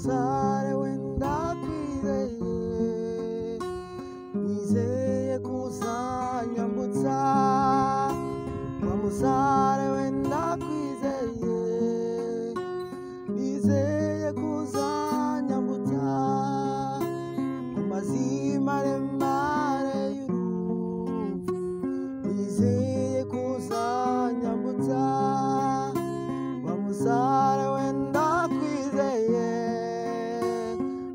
musare wenda kwizeye, nizeye kuzanyambutsa. Wa musare wenda kwizeye, nizeye kuzanyambutsa ku mazi maremare y'urupfu. Nizeye kuzanyambutsa. Wa musare wenda kwizeye,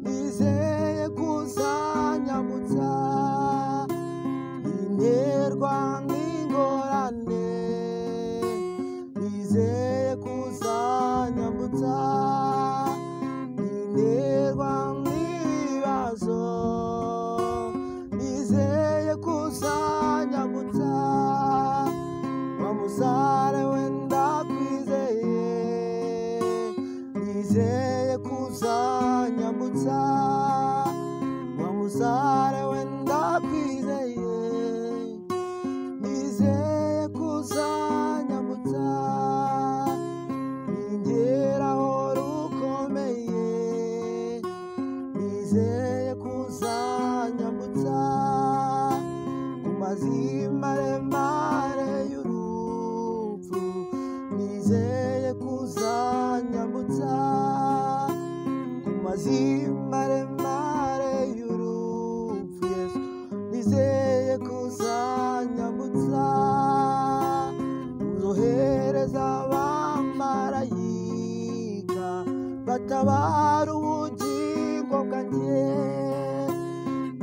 nizeye kuzanyambutsa. Ninterwa n'ingorane, nizeye kuzanyambutsa. Ninterwa n'ibibazo, nizeye kuzanyambutsa. Wa musare wenda kwizeye, nizeye kuzanyambutsa. Wa musare wenda kwizeye, nizeye kuzanyambutsa. Ningeraho rukomeye, nizeye kuzanyambutsa ku mazi maremare y'urupfu. Nizeye kuzanyambutsa ku mazi maremare y'urupfu. Yesu, nizeye kuzanyambutsa. Uzohereza abamarayika batabara ubugingo bwanjye.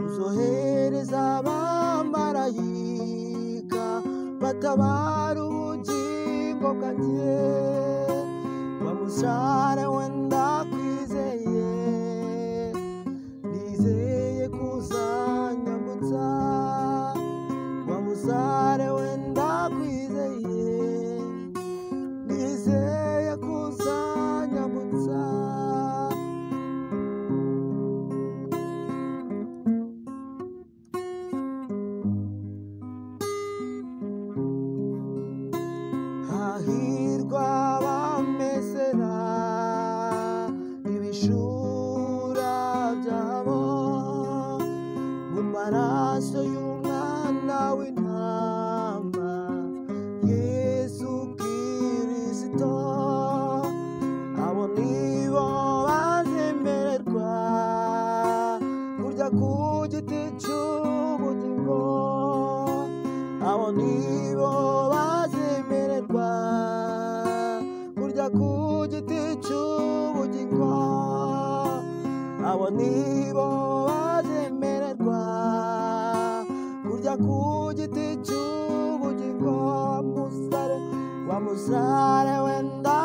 Uzohereza abamarayika batabara ubugingo bwanjye. Wa musare wenda kwizeye, nizeye kuzanyambutsa. Wa musare wenda kwizeye, nizeye kuzanyambutsa. Hahirwa abamesera ibishura byabo mu maraso y'umwana w'intama Yesu Kristo. Abo nibo bazemererwa kurya ku giti cy'ubugingo. Abo nibo bazemererwa kurya ku giti cy'ubugingo. Abo nibo bazemererwa kurya ku giti cy'ubugingo. Wa musare wenda